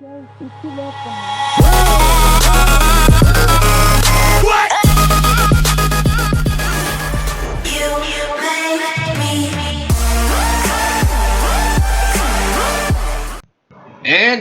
And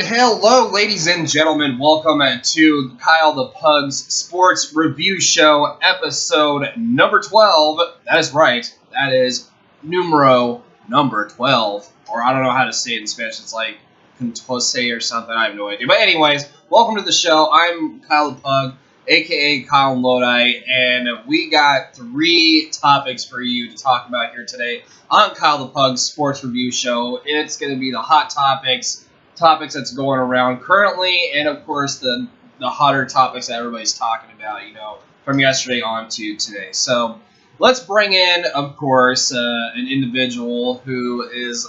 hello, ladies and gentlemen. Welcome to Kyle the Pug's Sports Review Show, episode number 12. That is right. That is numero number 12. Or I don't know how to say it in Spanish. It's like Contose or something. I have no idea. But anyways, welcome to the show. I'm Kyle the Pug, a.k.a. Kyle Lodi, and we got 3 topics for you to talk about here today on Kyle the Pug's Sports Review Show. It's going to be the hot topics that's going around currently, and of course the hotter topics that everybody's talking about, from yesterday on to today. So let's bring in, of course, an individual who is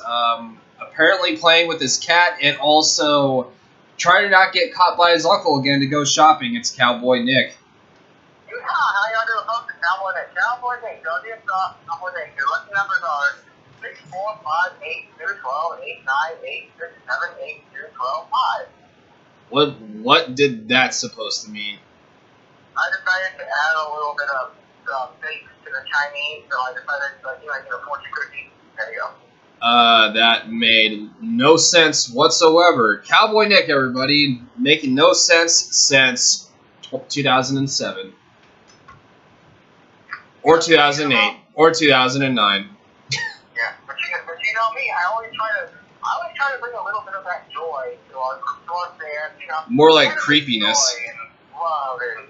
apparently playing with his cat and also trying to not get caught by his uncle again to go shopping. It's Cowboy Nick. Yeah, how y'all doing, folks? It's Cowboy Nick. Cowboy Nick, go get stock. Cowboy Nick. Your lucky numbers are 6, 4, 5, 8, 2, 12, 8, 9, 8, 6, 7, 8, 2, 12, 5. What did that supposed to mean? I decided to add a little bit of base to the Chinese, so I decided to get a fortune cookie. There you go. That made no sense whatsoever. Cowboy Nick, everybody, making no sense since 2007. Or 2008. Or 2009. Yeah, but you know me, I always try to bring a little bit of that joy to our fans, More like creepiness. Joy and love and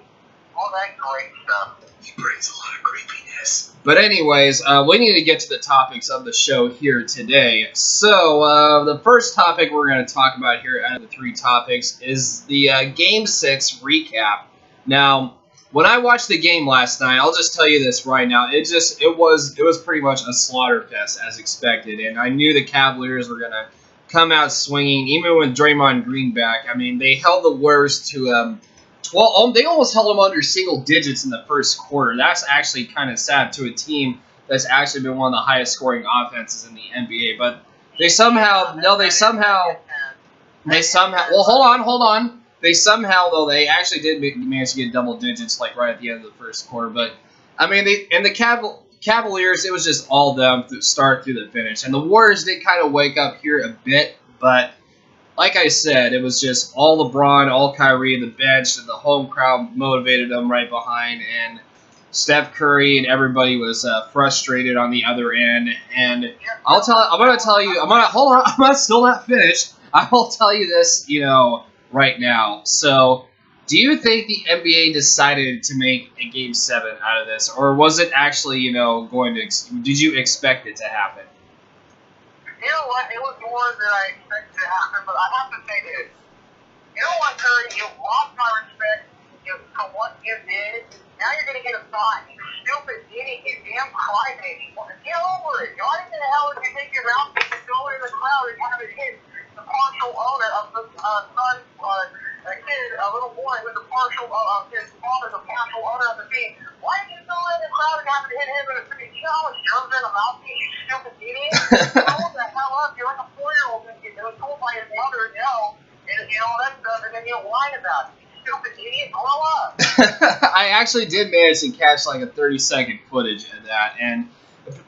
all that great stuff. He brings a lot of creepiness. But anyways, we need to get to the topics of the show here today. So, the first topic we're going to talk about here out of the 3 topics is the Game 6 recap. Now, when I watched the game last night, I'll just tell you this right now. It was pretty much a slaughter fest as expected, and I knew the Cavaliers were gonna come out swinging, even with Draymond Green back. I mean, they held the Warriors to 12. They almost held them under single digits in the first quarter. That's actually kind of sad to a team that's actually been one of the highest scoring offenses in the NBA. But they somehow. Well, hold on. They somehow, though, they actually did manage to get double digits, like right at the end of the first quarter. But I mean, the Cavaliers, it was just all them to start through the finish, and the Warriors did kind of wake up here a bit. But like I said, it was just all LeBron, all Kyrie, the bench, and the home crowd motivated them right behind, and Steph Curry and everybody was frustrated on the other end. And I'm still not finished. I will tell you this, right now. So, do you think the NBA decided to make a Game 7 out of this, or was it actually, going to? Did you expect it to happen? You know what? It was more than I expected to happen, but I have to say this. You know what, Curry? You lost my respect for what you did. Now you're going to get a fine. You stupid idiot. You damn crybaby. Get over it. Why in the hell did you take your mouthpiece and go into the crowd and have it hit the partial owner of the son, a kid, a little boy with the partial, his father's a partial owner of the team? Why did you go in the crowd and have it hit him in the freaking challenge? Germs in the mouthpiece, you stupid idiot. Grow the hell up. You're like a 4-year-old that was told by his mother no, and all that stuff, and then you whine about it. You stupid idiot. Grow up. I actually did manage to catch like a 30-second footage of that, and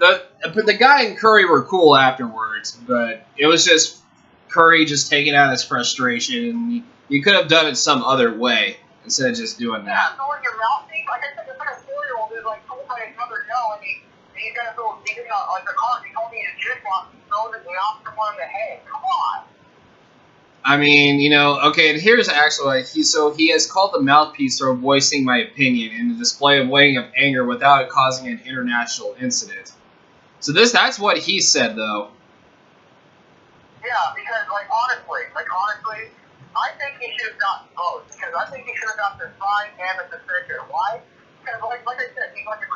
the guy and Curry were cool afterwards, but it was just Curry just taking out his frustration. You could have done it some other way instead of just doing that. Yeah, throwing your mouthpiece. Like I said, it's like a 4-year-old who's like told by his mother no, and he's gonna throw like the car. He told me in a jukebox and throw the officer one in the head. Come on. I mean, okay, and here's actually, he has called the mouthpiece for voicing my opinion in a display of weighing of anger without it causing an international incident. So that's what he said, though. Yeah, because, honestly, I think he should have gotten both. Because I think he should have got the fine and the suspicion. Why? Because, like I said, he's like a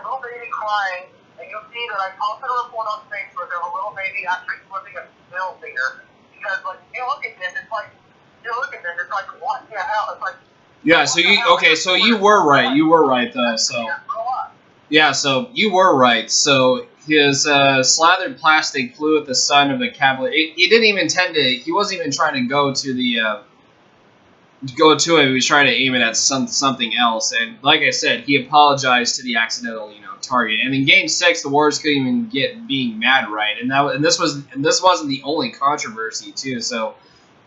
little baby crying, and you'll see that I posted a report on Facebook of a little baby actually flipping a middle finger. Because, you look at this, it's like, what the hell? It's like, yeah, so you were right. You were right, though, so. Yeah, grow up. Yeah, so you were right. So his slathered plastic flew at the son of the Cavaliers. He didn't even intend to. He wasn't even trying to go to the go to it. He was trying to aim it at something else. And like I said, he apologized to the accidental target. And in Game 6, the Warriors couldn't even get being mad right. And this wasn't the only controversy too. So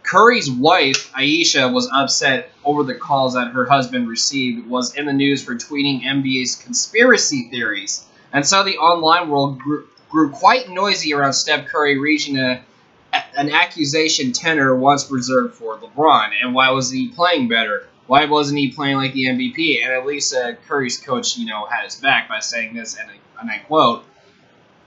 Curry's wife, Aisha, was upset over the calls that her husband received, was in the news for tweeting NBA's conspiracy theories. And so the online world grew quite noisy around Steph Curry reaching an accusation tenor once reserved for LeBron. And why was he playing better? Why wasn't he playing like the MVP? And at least Curry's coach, had his back by saying this, and I quote,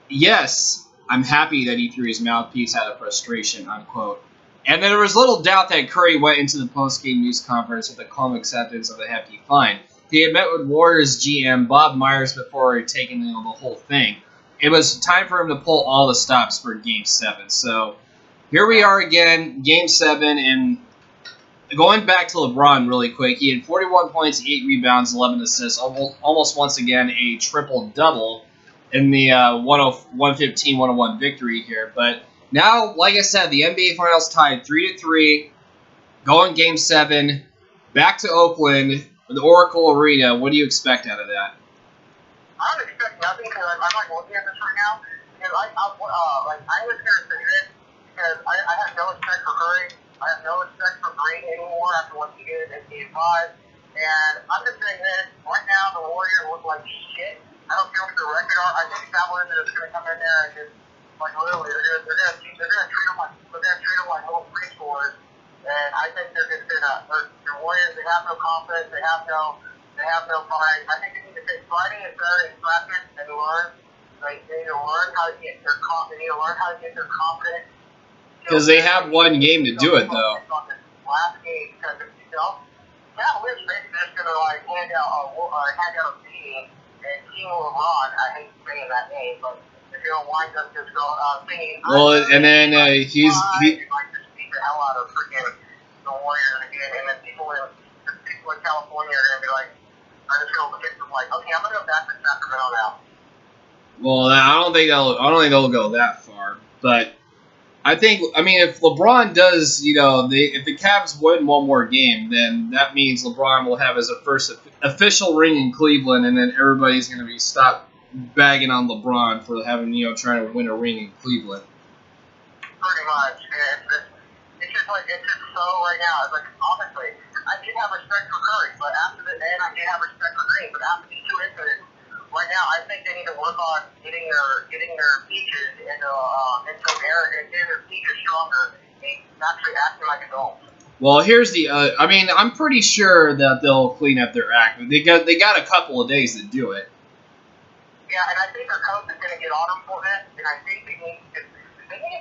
"Yes, I'm happy that he threw his mouthpiece out of frustration," unquote. And there was little doubt that Curry went into the post-game news conference with a calm acceptance of the hefty fine. He had met with Warriors GM Bob Myers before taking the whole thing. It was time for him to pull all the stops for Game 7. So here we are again, Game 7, and going back to LeBron really quick, he had 41 points, 8 rebounds, 11 assists, almost once again a triple-double in the 115-101 victory here. But now, like I said, the NBA Finals tied 3-3, going Game 7, back to Oakland, the Oracle Arena. What do you expect out of that? I don't expect nothing because I'm not looking at this right now. Because I was here to this because I have no respect for Curry. I have no respect for Green anymore after what he did in Game 5. And I'm just saying this, right now the Warriors look like shit. I don't care what the record are. I think Cavaliers are just going to come in there and just, literally, they're going to treat them like little preschoolers. And I think they're just going to, the Warriors, they have no confidence, they have no fight. I think they need to take Friday and Saturday practice and learn. They need to learn how to get their confidence. Because they have one game to do it, though. Last game, because Cavaliers basically just going to hand out a beating. And King LeBron, I hate saying that name, but if you don't wind up just singing. Well, and then he's just beat the hell out of freaking the Warriors again, and then people in California are gonna be like, are just gonna look at them like, okay, I'm gonna go back to Sacramento now. Well, I don't think they'll go that far, but if LeBron does, if the Cavs win one more game, then that means LeBron will have his first official ring in Cleveland, and then everybody's going to be stopped bagging on LeBron for having, trying to win a ring in Cleveland. Pretty much. It's just so right now. It's like, honestly, I did have respect for Curry, but after the end, I did have respect for Green, but after these two incidents, right now, I think they need to work on getting their features into air and getting their features stronger and actually acting like adults. Well, here's the. I'm pretty sure that they'll clean up their act. They got a couple of days to do it. Yeah, and I think their coach is going to get on them for this, and I think they need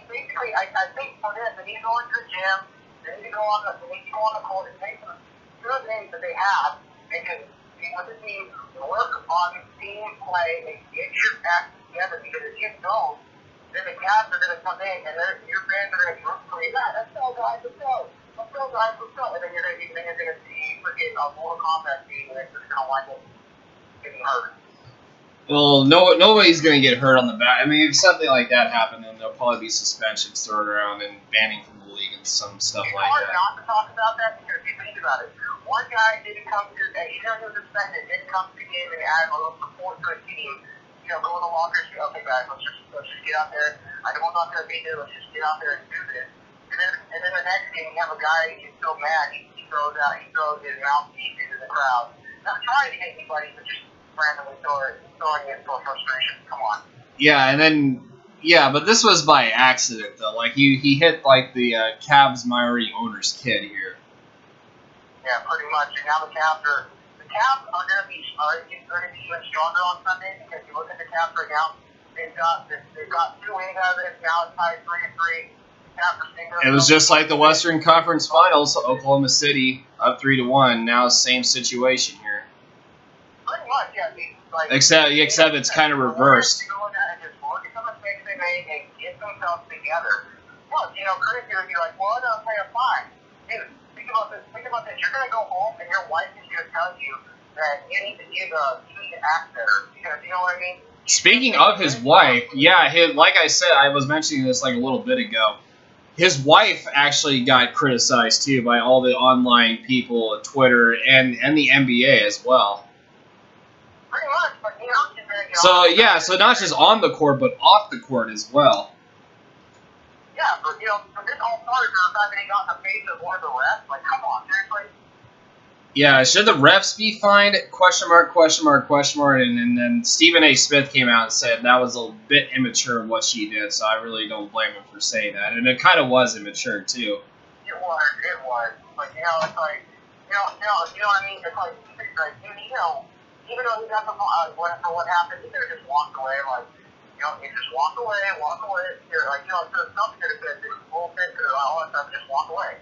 basically. I think for this, they need to go into the gym. They need to go on the court and take some good things that they have and just with the team, work on team play and get your act together, because if you don't, then the Cavs are going to come in and your fans are going to root for you. Yeah, let's go, guys, let's go. Let's go, guys, let's go. And then you're going to see freaking a Mortal Kombat team that's just going to wind up getting hurt. Well, nobody's going to get hurt on the back. If something like that happened, then there'll probably be suspensions thrown around and banning from the league and some stuff like that. It's hard not to talk about that because if you think about it, one guy didn't come to, he was suspended, didn't come to the game and add a little support to a team. Go in the locker and say, okay, guys, let's just get out there. I know I'm not going to be here. Let's just get out there and do this. And then the next game, you have a guy who's so mad, he throws his mouthpiece into the crowd. Not trying to hit anybody, but just randomly throwing it for frustration. Come on. Yeah, but this was by accident though. He hit the Cavs minority owner's kid here. Yeah, pretty much. And now the Cavs are going to be even stronger on Sunday, because you look at the Cavs right now. They've got 2 wins out of it. Now it's tied 3-3. It was just like the Western Conference Finals. Oklahoma City up 3-1. Now same situation here. Pretty much, yeah. Except it's kind of reversed. Go in there and just look at the mistakes they made and get themselves together. Look, Chris here would be like, well, I'm going to play a fine. Dude, think about this. You're going to go home and your wife is going to tell you that you need to act better. Because, you know what I mean? Speaking of his wife, yeah, like I said, I was mentioning this like a little bit ago. His wife actually got criticized too by all the online people at Twitter and the NBA as well. Pretty much, but you know, So yeah, so not just on the court but off the court as well. Yeah, but you know, this all started from the fact that he got in the face of one of the refs. Like, come on, seriously. Yeah, should the refs be fined? Question mark, question mark, question mark. And then Stephen A. Smith came out and said that was a bit immature of what she did, so I really don't blame him for saying that. And it kind of was immature, too. It was. Like, you know, it's like, you know what I mean? It's like, you know, even though he got the what happened, he could have just walked away, like, you know, he just walk away. Here, like, you know, so something could have said this bullshit, could have all that stuff, just walk away.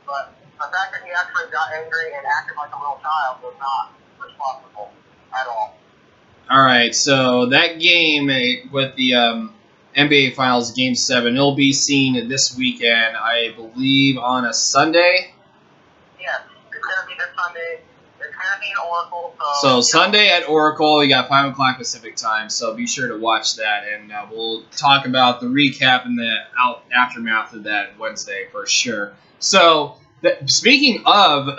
But the fact that he actually got angry and acted like a little child was not responsible at all. All right, so that game with the NBA Finals, Game 7, it'll be seen this weekend, I believe, on a Sunday. Yes, it's going to be this Sunday. It's going to be in Oracle. So Sunday at Oracle, you got 5 o'clock Pacific time, so be sure to watch that, and we'll talk about the recap and the aftermath of that Wednesday for sure. So, speaking of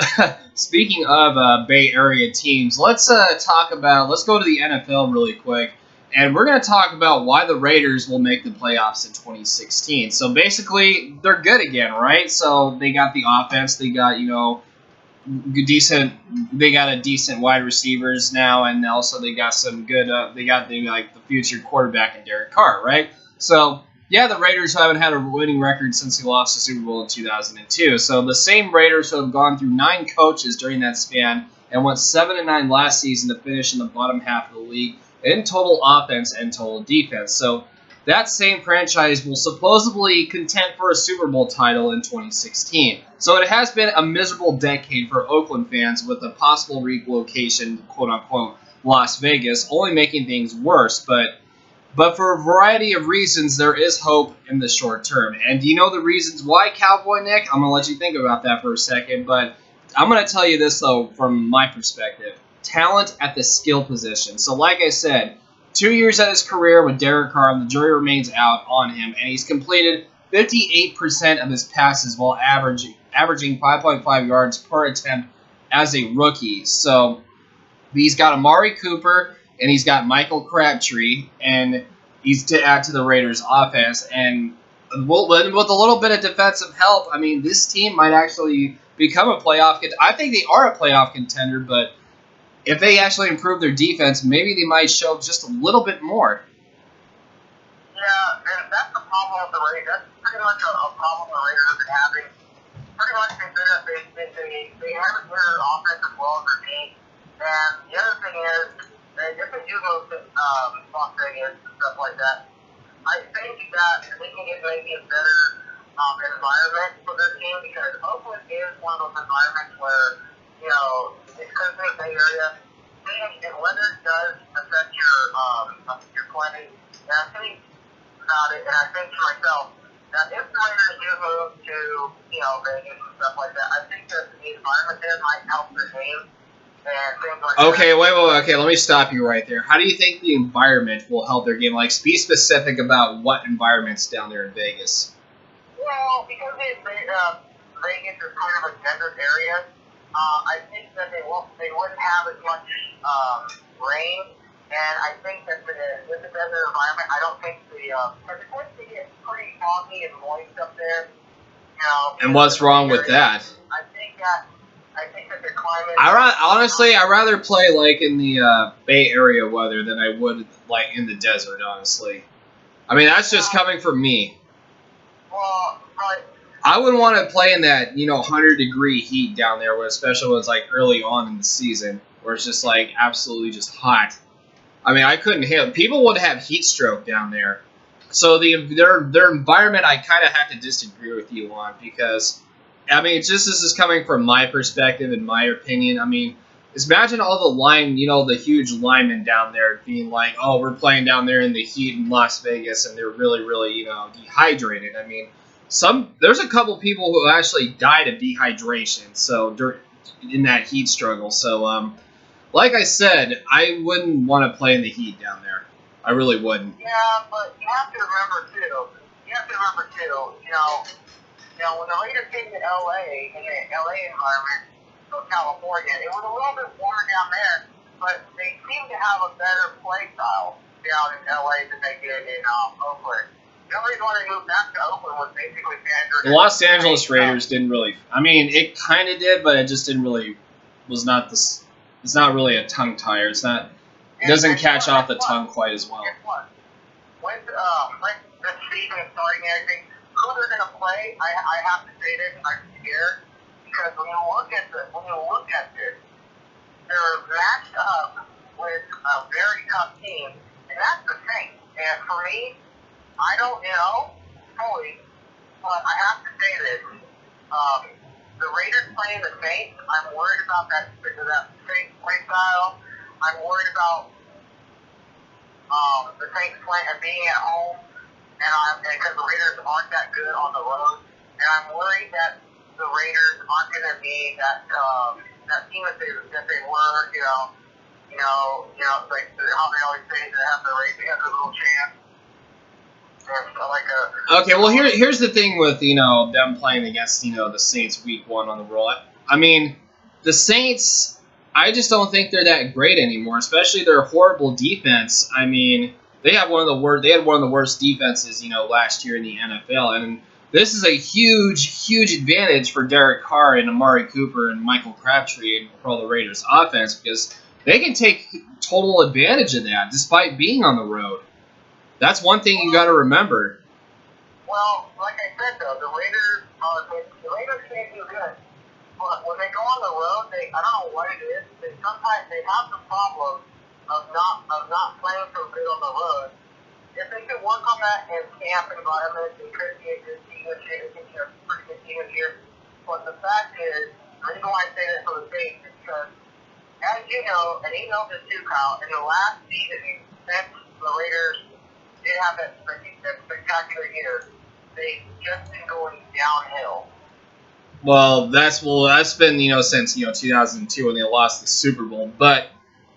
Bay Area teams, let's go to the NFL really quick, and we're going to talk about why the Raiders will make the playoffs in 2016. So basically, they're good again, right? So they got the offense, they got, you know, they got a decent wide receivers now, and also they got some good they got the future quarterback in Derek Carr, right? So yeah, the Raiders haven't had a winning record since they lost the Super Bowl in 2002. So the same Raiders who have gone through 9 coaches during that span and went 7-9 last season to finish in the bottom half of the league in total offense and total defense. So that same franchise will supposedly contend for a Super Bowl title in 2016. So it has been a miserable decade for Oakland fans with a possible relocation, quote-unquote, Las Vegas, only making things worse. But for a variety of reasons, there is hope in the short term. And do you know the reasons why, Cowboy Nick? I'm going to let you think about that for a second. But I'm going to tell you this, though, from my perspective. Talent at the skill position. So like I said, 2 years at his career with Derek Carr, and the jury remains out on him, and he's completed 58% of his passes while averaging 5.5 yards per attempt as a rookie. So he's got Amari Cooper, and he's got Michael Crabtree, and he's to add to the Raiders' offense. And with a little bit of defensive help, I mean, this team might actually become a playoff contender. I think they are a playoff contender, but if they actually improve their defense, maybe they might show just a little bit more. Yeah, and that's the problem with the Raiders. That's pretty much a problem the Raiders have been having. Pretty much they haven't put their offense as well as their team. And the other thing is, if they do go to Las Vegas and stuff like that, I think that they can get maybe a better environment for their team, because Oakland is one of those environments where, you know, it's because of the Bay Area. And weather does affect your playing. And I think about it, and I think to myself, that if the Raiders do move to, you know, Vegas and stuff like that, I think that the environment there might help their game and things like that. Okay, wait, okay, let me stop you right there. How do you think the environment will help their game? Like, be specific about what environment's down there in Vegas. Well, because Vegas is kind of a desert area, I think that they wouldn't have as much rain, and I think that with the desert environment, I don't think because it's going to get pretty foggy and moist up there. You know. And what's wrong with that? I think that the climate. Honestly, I'd rather play like in the Bay Area weather than I would like in the desert. Honestly, I mean that's just coming from me. Well, I wouldn't want to play in that, 100-degree heat down there, especially when it's like early on in the season, where it's just like absolutely just hot. I mean, I couldn't handle. People would have heat stroke down there. So their environment, I kind of have to disagree with you on, because, I mean, this is coming from my perspective and my opinion. I mean, imagine all the huge linemen down there being like, oh, we're playing down there in the heat in Las Vegas, and they're really, really, dehydrated. I mean, there's a couple people who actually died of dehydration, so in that heat struggle. So, like I said, I wouldn't want to play in the heat down there. I really wouldn't. Yeah, but you have to remember too. When the Raiders came to LA in the LA environment of California, it was a little bit warmer down there, but they seem to have a better play style down in LA than they did in Oakland. The only reason why they moved back to Oakland was basically the Los Angeles Raiders didn't really. I mean, it kind of did, but it just didn't really. Was not this. It's not really a tongue tire. It's not. It doesn't catch off the tongue quite as well. Guess what? When this season is starting and everything, who they're gonna play? I have to say this. I'm scared because when you look at this, they're matched up with a very tough team, and that's the thing. And for me, I don't know fully, but I have to say this. The Raiders playing the Saints, I'm worried about that Saints play style. I'm worried about the Saints playing and being at home, and because the Raiders aren't that good on the road, and I'm worried that the Raiders aren't going to be that team that they were, like how they always say they have a little chance. Okay, well here's the thing with them playing against the Saints week 1 on the road. I mean, the Saints, I just don't think they're that great anymore, especially their horrible defense. I mean, they had one of the worst defenses last year in the NFL, and this is a huge advantage for Derek Carr and Amari Cooper and Michael Crabtree and for all the Raiders offense, because they can take total advantage of that despite being on the road. That's one thing you got to remember. Well, like I said though, the Raiders can't do good. But when they go on the road, I don't know what it is. Sometimes they have the problem of not playing so good on the road. If they could work on that in camp environment, it could be a good team this year. It could be a pretty good team this year. But the fact is, the reason why I say that for the Saints is because, as you know, and you know this too, Kyle, in the last season, since the Raiders did have that spectacular year, they've just been going downhill. Well, that's been since 2002 when they lost the Super Bowl. But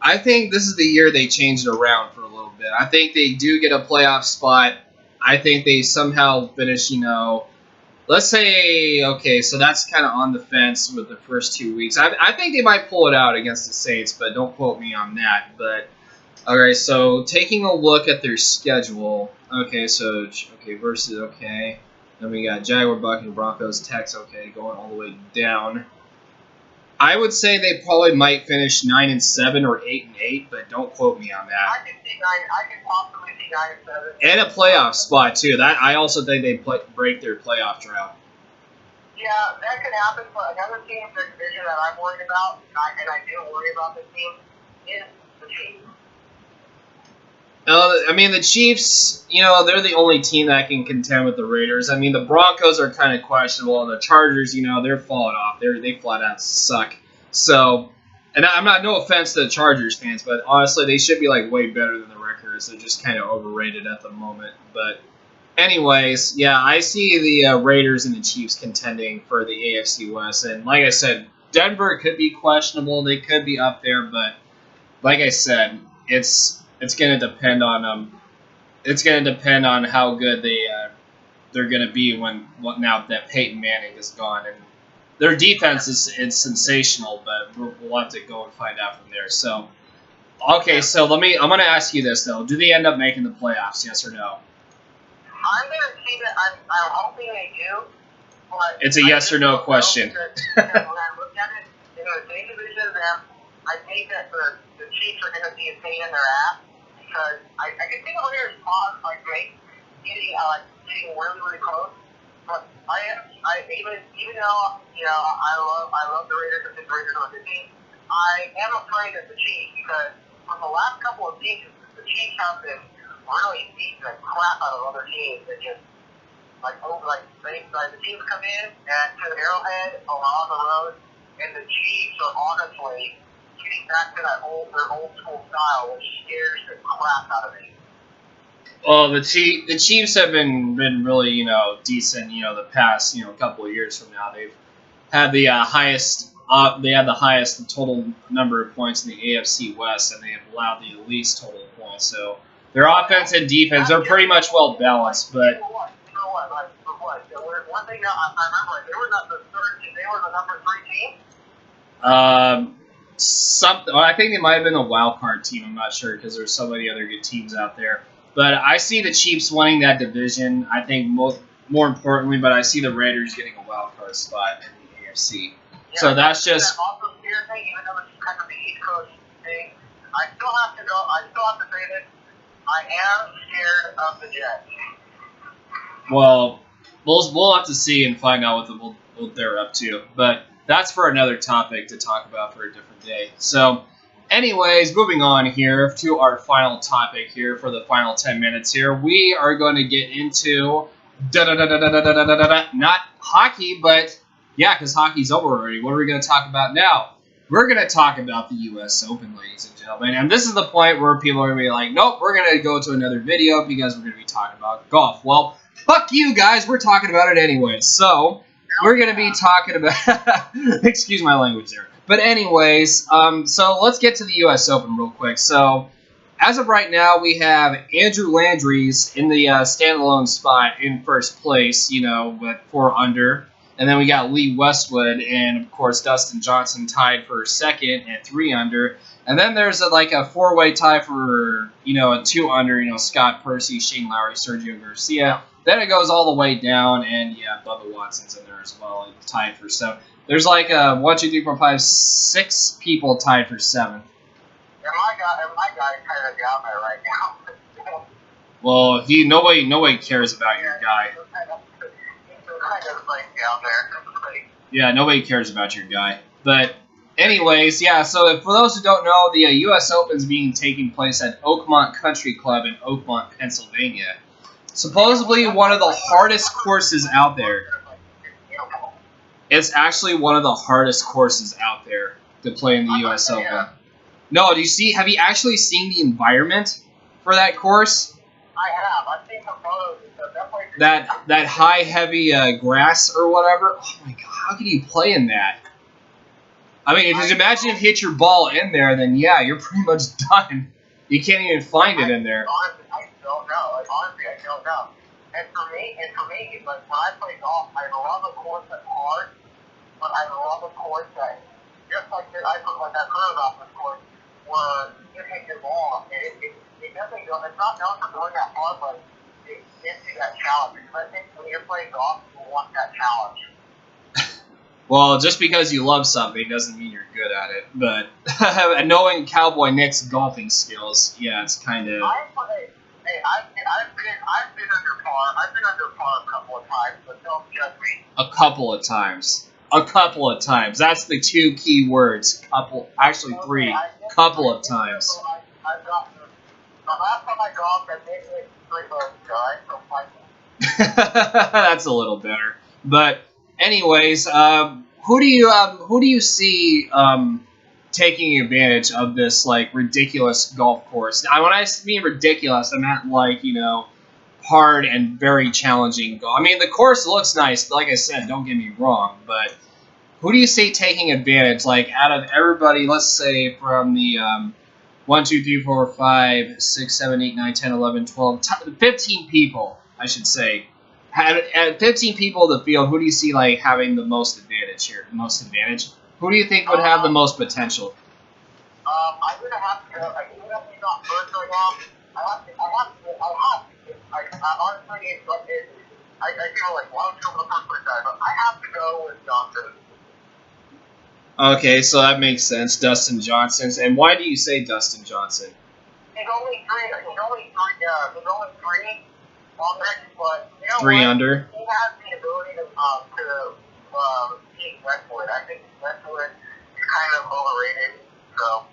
I think this is the year they changed it around for a little bit. I think they do get a playoff spot. I think they somehow finish. Let's say so that's kind of on the fence with the first 2 weeks. I think they might pull it out against the Saints, but don't quote me on that. But all right, so taking a look at their schedule. Versus. Then we got Jaguar, Buccaneers, Broncos, Tex. Going all the way down. I would say they probably might finish 9-7 or 8-8, but don't quote me on that. I can possibly see 9-7. And a playoff spot too. That I also think they break their playoff drought. Yeah, that could happen. But another team in the division that I'm worried about, and I do worry about this team, is the Chiefs. I mean, the Chiefs, they're the only team that can contend with the Raiders. I mean, the Broncos are kind of questionable, and the Chargers, they're falling off. They flat out suck. So, and I'm not, no offense to the Chargers fans, but honestly, they should be way better than the records. They're just kind of overrated at the moment. But anyways, yeah, I see the Raiders and the Chiefs contending for the AFC West. And like I said, Denver could be questionable. They could be up there, but like I said, it's going to depend on them. It's going to depend on how good they're going to be now that Peyton Manning is gone. And their defense is sensational, but we'll have to go and find out from there. So, okay, so I'm going to ask you this though: do they end up making the playoffs? Yes or no? I'm going to see that. I'm hoping they do. But it's a yes or no question. When I look at it, the same division as them, I think that the Chiefs are going to be a pain in their ass. Because I can see the Raiders pause getting really close, but even though I love the Raiders and the Raiders are the team, I am afraid of the Chiefs because from the last couple of seasons, the Chiefs have been really beating the crap out of other teams that just the teams come in to the Arrowhead or on the road, and the Chiefs are honestly getting back to their old school style, which scares the crap out of me. Well, the Chiefs have been really decent the past couple of years from now. They've had the highest total number of points in the AFC West, and they have allowed the least total points. So Their offense and defense, they're pretty much well balanced, but. You know what? One thing that I remember, they were not the third team, they were the number 3 team. I think it might have been a wild card team. I'm not sure because there's so many other good teams out there. But I see the Chiefs winning that division. I think more importantly, but I see the Raiders getting a wild card spot in the AFC. Yeah, so that's just. That also scares me, even though it's kind of the East Coast thing. I still have to say this. I am scared of the Jets. Well, we'll have to see and find out what they're up to. But that's for another topic to talk about for a different day. So, anyways, moving on here to our final topic here for the final 10 minutes here. We are going to get into not hockey, but yeah, because hockey's over already. What are we going to talk about now? We're going to talk about the U.S. Open, ladies and gentlemen. And this is the point where people are going to be like, nope, we're going to go to another video because we're going to be talking about golf. Well, fuck you guys. We're talking about it anyway. So, we're going to be talking about... excuse my language there. But anyways, so let's get to the U.S. Open real quick. So, as of right now, we have Andrew Landry's in the standalone spot in first place, with 4 under. And then we got Lee Westwood and, of course, Dustin Johnson tied for second at 3 under. And then there's a 4-way tie for, a 2 under, Scott Percy, Shane Lowry, Sergio Garcia. Then it goes all the way down, and, Bubba Watson's in there as well, tied for 7. There's 1, 2, 3, 4, 5, 6 people tied for 7. And my guy's kind of down there right now. Well, nobody cares about your guy. Yeah, nobody cares about your guy. But anyways, yeah, so for those who don't know, the U.S. Open is being taking place at Oakmont Country Club in Oakmont, Pennsylvania. Supposedly one of the hardest courses out there. It's actually one of the hardest courses out there to play in the U.S. Open. No, have you actually seen the environment for that course? I have. I've seen some photos. That high, heavy grass or whatever. Oh my god, how can you play in that? I mean, just imagine if you hit your ball in there, then yeah, you're pretty much done. You can't even find it in there. Honestly, I don't know. I don't know. And for me, when I play golf, I love a course that's hard, but I love a course that, just like I put that curve off this course, where you hit your ball, and it doesn't go, it's not known for going that hard, but it gives you that challenge. Because I think when you're playing golf, you want that challenge. Well, just because you love something doesn't mean you're good at it. But knowing Cowboy Nick's golfing skills, yeah, it's kind of. I've been under par. I've been under par a couple of times, but don't judge me. A couple of times. A couple of times. That's the 2 key words. Actually 3. Couple of times. I've gotten. The last time I golfed, I made it 3 votes, so That's a little better. But anyways, who do you see taking advantage of this ridiculous golf course? Now, when I mean ridiculous, I meant hard and very challenging golf. I mean, the course looks nice, like I said, don't get me wrong, but who do you see taking advantage? Out of everybody, let's say from the 1, 2, 3, 4, 5, 6, 7, 8, 9, 10, 11, 12, 15 people, I should say. At 15 people in the field, who do you see having the most advantage here? The most advantage? Who do you think would have the most potential? I'm gonna have to go. Even if he's not first right now, I honestly, I feel like why don't you go with the first place guy? But I have to go with Johnson. Okay, so that makes sense, Dustin Johnson. And why do you say Dustin Johnson? He's only 3 on that, but 3 under. He has the ability to beat Westwood. I think Westwood is kind of overrated. So.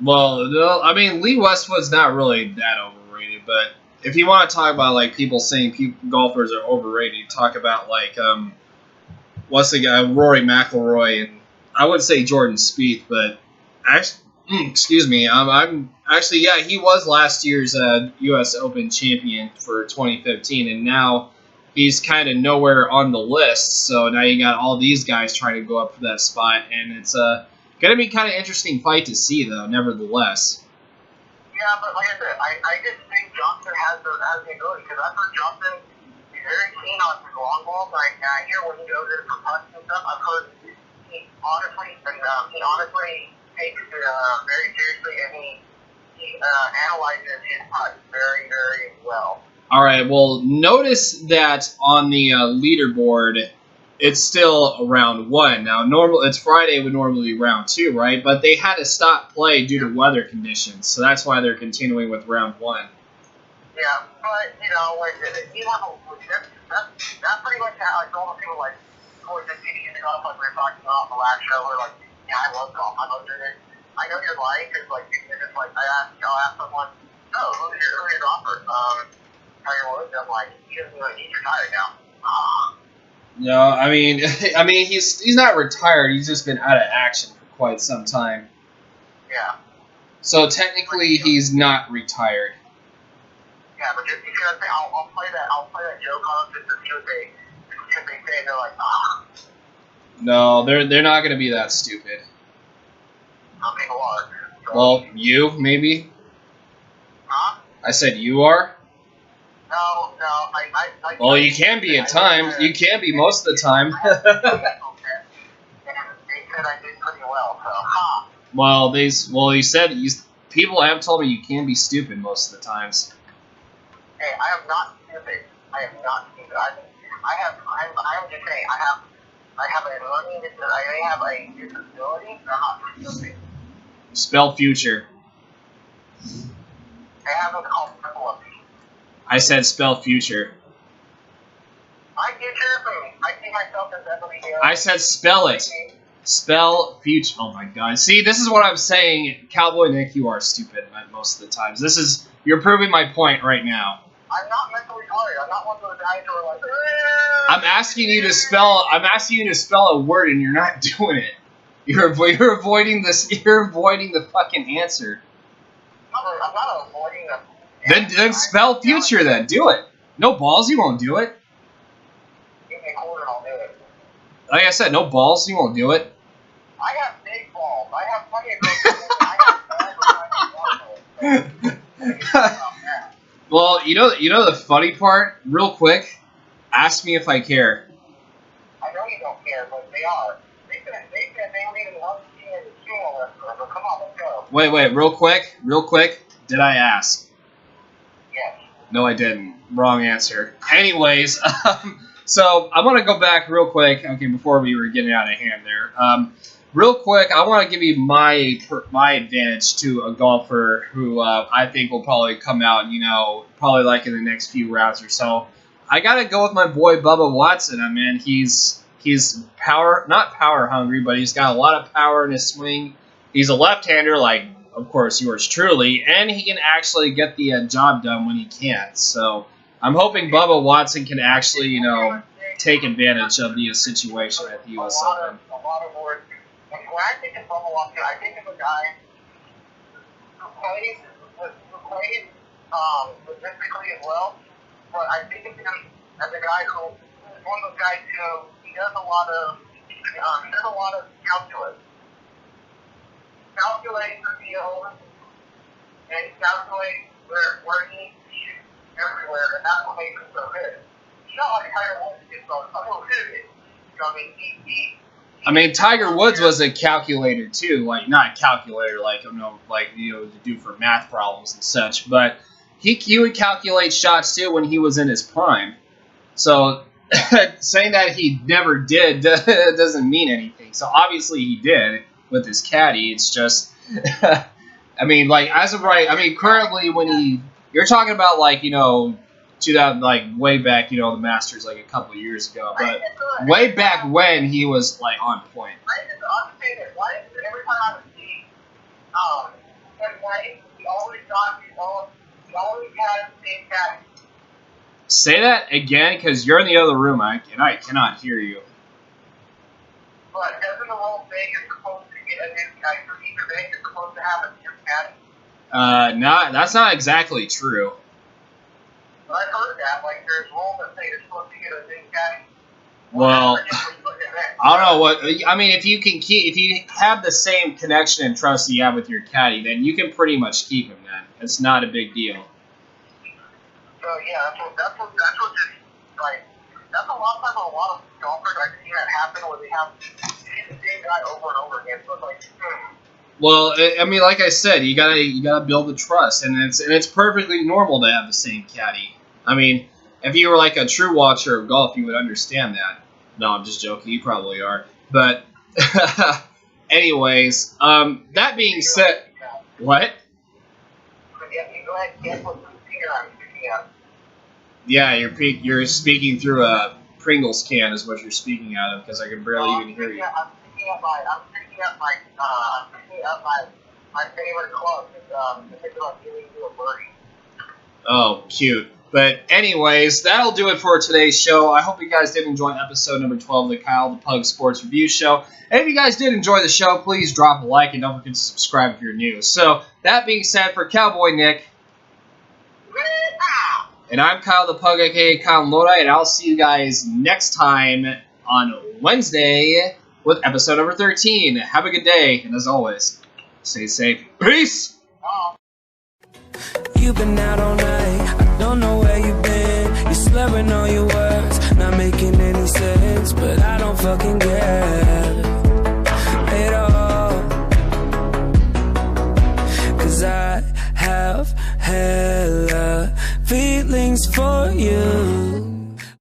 Well, I mean, Lee Westwood's not really that overrated, but if you want to talk about people saying golfers are overrated, talk about what's the guy, Rory McIlroy, and I would say Jordan Spieth, but actually, excuse me, I'm actually, yeah, he was last year's U.S. Open champion for 2015, and now he's kind of nowhere on the list. So now you got all these guys trying to go up for that spot, and it's going to be kind of interesting fight to see, though, nevertheless. Yeah, Yeah, but like I said, I just think Johnson has the ability, because I've heard Johnson is very keen on his long balls. Like, I hear when he goes in for putts and stuff, I've heard he honestly takes it very seriously, and he analyzes his putts very, very well. All right, well, notice that on the leaderboard, it's still round 1. Now, it's Friday would normally be round 2, right? But they had to stop play due to weather conditions, so that's why they're continuing with round 1. Yeah, but, you know, like, you have that's pretty much how I told people, like, towards the city and golf, like we were talking about the last show, we're like, yeah, I love golf, I love doing it. I know you're lying, because, like, it's just like, I'll ask someone, oh, who's your golfer? Tiger Woods, I'm like, he's retired now. No, I mean, he's not retired. He's just been out of action for quite some time. Yeah. So technically, he's not retired. Yeah, but just because I'll play that joke on them just to see what they say. They're like, No, they're not going to be that stupid. Some people are. So. Well, you maybe. Huh? I said you are. No, well, you can be at times. You can be most of the time. Okay. And they said I did pretty well, so Well, you said people have told me you can be stupid most of the times. Hey, I am not stupid. I am not stupid. I'm just saying, I have a disability. I'm not stupid. Spell future. I have what's called epilepsy. I said spell future. My future, I see myself as Beverly Hills. I said spell it. Spell future. Oh my god. See, this is what I'm saying. Cowboy Nick, you are stupid most of the times. You're proving my point right now. I'm not mentally retarded. I'm not one of those guys who are like, I'm asking you to spell a word and you're not doing it. You're avoiding this. You're avoiding the fucking answer. I'm not avoiding them. Then spell future then. Do it. No balls, you won't do it. Give me a quarter and I'll do it. Like I said, no balls, you won't do it. I have big balls. I have plenty of girls. I have balls. Well, you know the funny part? Real quick, ask me if I care. I know you don't care, but they are. They said they don't even love you in the sumo wrestler, but come on, let's go. Wait, real quick. Did I ask? Yes. No, I didn't. Wrong answer. Anyways, so I'm going to go back real quick. Okay, before we were getting out of hand there. Real quick, I want to give you my advantage to a golfer who I think will probably come out, probably like in the next few rounds or so. I got to go with my boy Bubba Watson. I mean, he's not power hungry, but he's got a lot of power in his swing. He's a left-hander, like, of course, yours truly, and he can actually get the job done when he can. So I'm hoping Bubba Watson can actually, take advantage of the situation at the U.S. Open. A lot of words. When I think of Bubba Watson, I think of a guy who plays logistically as well, but I think of him as a guy who is one of those guys who he does a lot of calculus. Calculate the field and calculate where he needs to shoot everywhere, and that's what makes him so good. He's not like Tiger Woods gets a little hit. I mean, Tiger Woods was a calculator too, like not a calculator, to do for math problems and such, but he would calculate shots too when he was in his prime. So saying that he never did doesn't mean anything. So obviously he did with his caddy. It's just, I mean, like as of right, I mean, currently you're talking about 2000, way back, the Masters the couple of years ago, but way back when he was on point. I'll say this. Why is it every time I see him play, he always has the same caddy? Say that again, because you're in the other room, and I cannot hear you. But doesn't the whole thing is supposed to get a new caddy? For each event, you're supposed to have a new caddy? That's not exactly true. But I've heard that. There's rules that say you're supposed to get a new caddy. Well, I don't know what I mean. If you have the same connection and trust you have with your caddy, then you can pretty much keep him. Then it's not a big deal. So yeah, that's what just like that's a lot of times a lot of golfers I've seen that happen where they have the same guy over and over again. So it's like, Well, I mean, like I said, you gotta build the trust, and it's perfectly normal to have the same caddy. I mean, if you were like a true watcher of golf, you would understand that. No, I'm just joking. You probably are. But, anyways, that being said, what? yeah, you go ahead and guess what finger I'm picking up. Yeah, you're speaking through a Pringles can is what you're speaking out of because I can barely even hear you. I'm picking up my favorite club. It's giving you a birdie. Oh, cute. But anyways, that'll do it for today's show. I hope you guys did enjoy episode number 12 of the Kyle the Pug Sports Review Show. And if you guys did enjoy the show, please drop a like and don't forget to subscribe if you're new. So, that being said, for Cowboy Nick, and I'm Kyle the Pug, aka Kyle Lodi, and I'll see you guys next time on Wednesday with episode number 13. Have a good day, and as always, stay safe. Peace! You've been out all night, I don't know where you've been. You're slurring all your words, not making any sense. But I don't fucking care at all, 'cause I have hella feelings for you.